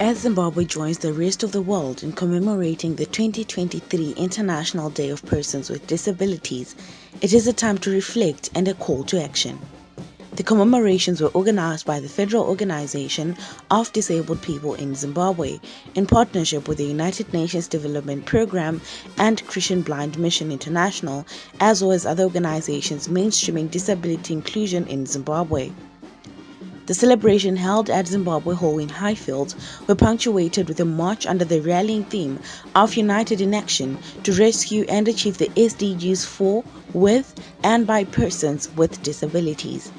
As Zimbabwe joins the rest of the world in commemorating the 2023 International Day of Persons with Disabilities, it is a time to reflect and a call to action. The commemorations were organized by the Federal Organization of Disabled People in Zimbabwe in partnership with the United Nations Development Programme and Christian Blind Mission International, as well as other organizations mainstreaming disability inclusion in Zimbabwe. The celebration held at Zimbabwe Hall in Highfield were punctuated with a march under the rallying theme of United in Action to rescue and achieve the SDGs for, with, and by persons with disabilities.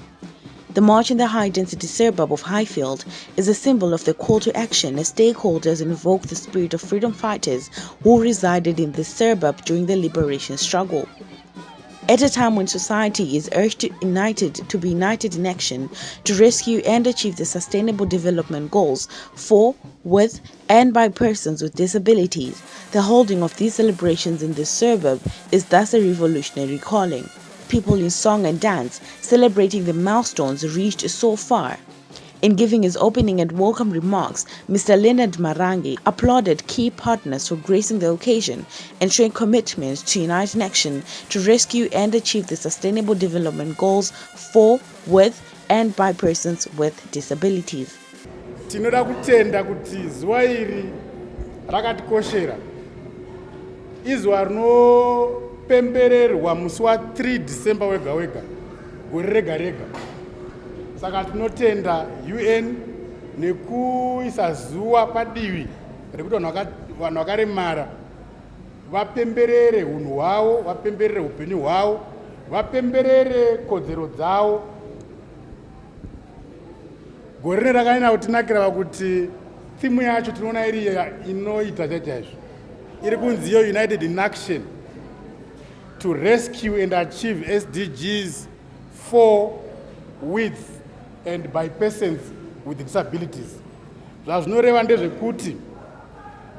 The march in the high-density suburb of Highfield is a symbol of the call to action as stakeholders invoke the spirit of freedom fighters who resided in this suburb during the liberation struggle. At a time when society is urged to be united in action to rescue and achieve the Sustainable Development Goals for, with, and by persons with disabilities, the holding of these celebrations in this suburb is thus a revolutionary calling. People in song and dance celebrating the milestones reached so far. In giving his opening and welcome remarks, Mr. Leonard Marangi applauded key partners for gracing the occasion and showing commitment to unite in action to rescue and achieve the Sustainable Development Goals for, with, and by persons with disabilities. Tinoda kutenda kuti zuva iri rakatikoshera. Izuva rinopembererwa musi wa3 December wega wega, gore rega rega. Saka tinotenda UN nekuisa zuva padivi rekuti vanhu vakaremara vapemberere unhu hwavo, vapemberere upenyu hwavo, vapemberere kodzero dzavo. Gore rakanyanya kutinakira kuti thimu yacho tinoona iri inoita chaizvo. Iri kunzi United in Action to rescue and achieve SDGs for, with, and by persons with disabilities. Zvazvinoreva ndezvekuti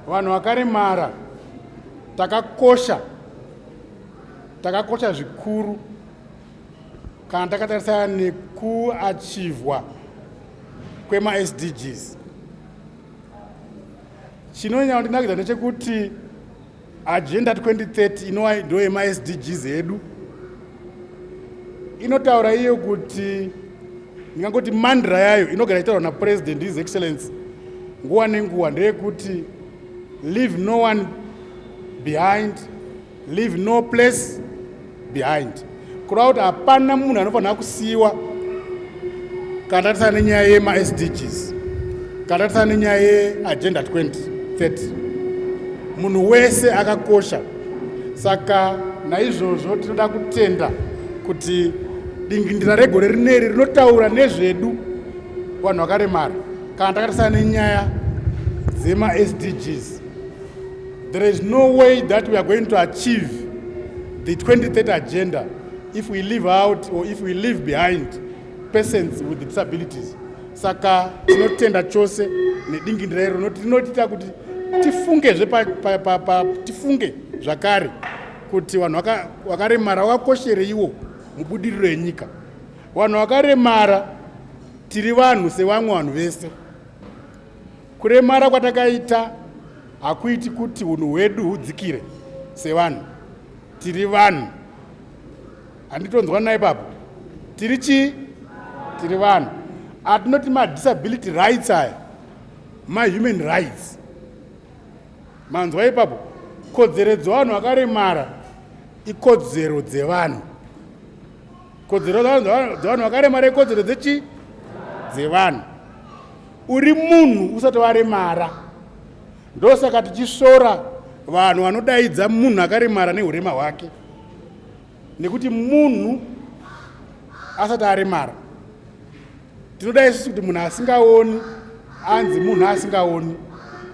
vanhu vakaremara takakosha zvikuru kana takatarisana nekuachivhwa kwema SDGs. Chinonyanya kundinakidza ndechekuti Agenda 2030 inova ndo yema SDGs edu inotaura iyo kuti ndingangoti mandra yayo inogara itaurwa naPresident His Excellency nguva nenguva ndeyekuti leave no one behind, leave no place behind. Kureva kuti hapana munhu anofanira kusiyiwa kana tarisana nenyaya yema SDGs, kana tarisana nenyaya yeAgenda 2030. Munhu wese akakosha. Saka naizvozvo tinoda kutenda kuti dingindira regore rineri rinotaura nezvedu vanhu vakaremara kana takatasana nenyaya dzema SDGs. There is no way that we are going to achieve the 2030 agenda if we leave out or if we leave behind persons with disabilities. Saka tinotenda chose nedingindira iro rinotiita kuti tifunge zvakare kuti vanhu vakaremara vakakoshere ivo mubudiriro yenyika. Vanhu vakaremara tiri vanhu sevamwe vanhu vese. Kuremara kwatakaita hakuiti kuti unhu hwedu hudzikire sevanhu. Tiri vanhu. Handitonzwa naipapo. Tiri chi? Tiri vanhu. Hatinoti ma-disability rights aya, ma-human rights. Manzwa ipapo. Kodzero dzevanhu vakaremara ikodzero dzevanhu. Kodzero dzevanhu vakaremara ikodzero dzechi? Dzevanhu. Uri munhu usati waremara. Ndosaka tichisora vanhu vanodaidza munhu akaremara nehurema hwake. Nekuti munhu asati aremara. Tinodaisa kuti munhu asingaoni anzi munhu asingaoni.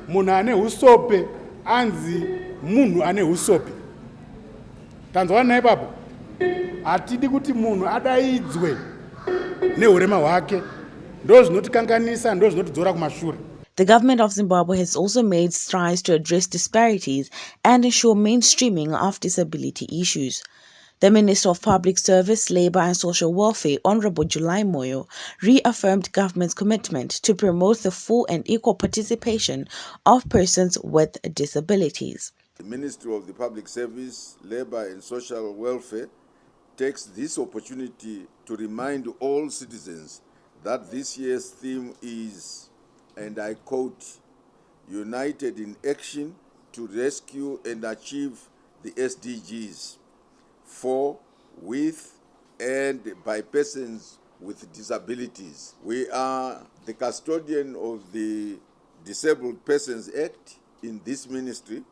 Munhu ane usope anzi munhu ane usope. Tanzwa naipapo. Hatidi kuti munhu adaidzwe nehurema hwake. Ndo zvinotikanganisa, ndo zvinotidzora kumashure. The government of Zimbabwe has also made strides to address disparities and ensure mainstreaming of disability issues. The Minister of Public Service, Labour and Social Welfare, Honorable July Moyo, reaffirmed government's commitment to promote the full and equal participation of persons with disabilities. The Ministry of the Public Service, Labour and Social Welfare takes this opportunity to remind all citizens that this year's theme is, and I quote, "United in action to rescue and achieve the SDGs for, with, and by persons with disabilities." We are the custodian of the Disabled Persons Act in this ministry,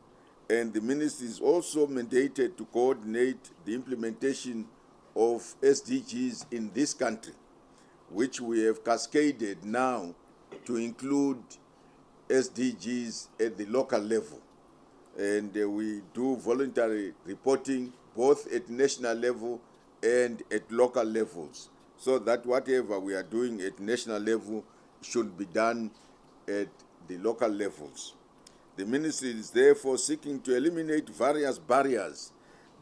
and the ministry is also mandated to coordinate the implementation of SDGs in this country, which we have cascaded now to include SDGs at the local level. And we do voluntary reporting both at national level and at local levels, so that whatever we are doing at national level should be done at the local levels. The ministry is therefore seeking to eliminate various barriers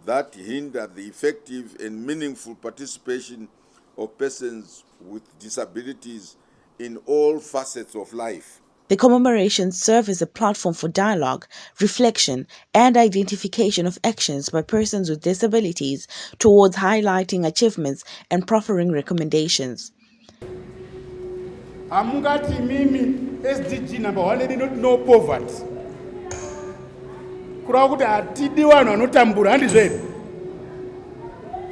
that hinder the effective and meaningful participation of persons with disabilities in all facets of life. The commemorations serve as a platform for dialogue, reflection, and identification of actions by persons with disabilities towards highlighting achievements and proffering recommendations. Amungati mimi SDG number 1 did not know poverty. Kura kuti atidi vanhu vanotambura handizvere.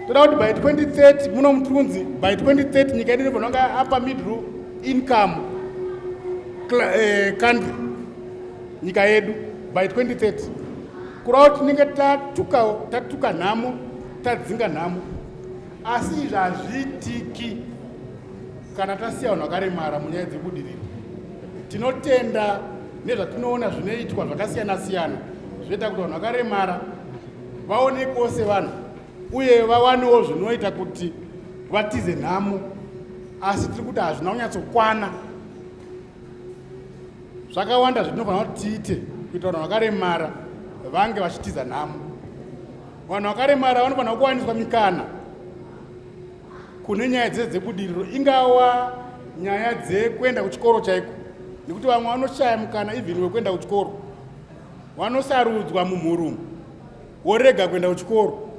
Toda kuti by 2030 muno mutunzi by 2030 nyika yedu inofana upper middle income country nyika yedu by 2030. Kura kuti tinenge tatuka nhamo tadzinga nhamo, asi izvi hazviitiki kana tasiya vanhu vakaremara munyaya dzebudiriro. Tinotenda nezvatinoona zvinoitwa zvakasiyana siyana zvinoita kuti vanhu vakaremara vaonekwewo sevanhu uye vawanewo zvinoita kuti vatize nhamo, asi tiri kuti hazvina kunyatsokwana. Zvakawanda zvinofanira kuti tiite kuita vanhu vakaremara vange vachitiza nhamo. Vanhu vakaremara vanofanira kuwaniswa mikana kune nyaya dzese dzebudiriro, ingava nyaya dzekuenda kuchikoro chaiko, nekuti vamwe vanoshaya mukana even wekuenda kuchikoro, vanosarudzwa mumhurumu worega kuenda kuchikoro.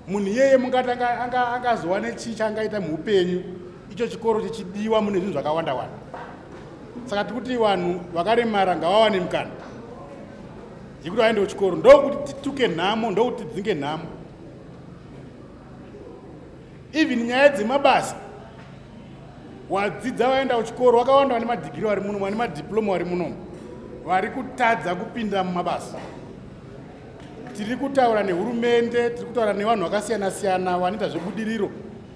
Munhu iyeye mungati angazowa nechii chaangaita muupenyu, icho chikoro chichidiwa mune zvinhu zvakawanda wanda. Saka tikuti vanhu vakaremara ngavawane mukana yekuti vaende kuchikoro, ndokuti tituke nhamo, ndokuti tidzinge nhamo. Even nyaya dzemabasa, wadzidza vaenda kuchikoro vakawanda vane madhigiri vari muno, vane madiploma vari muno, vari kutadza kupinda mumabasa. Tiri kutaura nehurumende, tiri kutaura nevanhu vakasiyana siyana vanoita zvebudiriro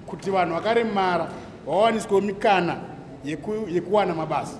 kuti vanhu vakaremara vawaniswewo mikana yekuwana mabasa.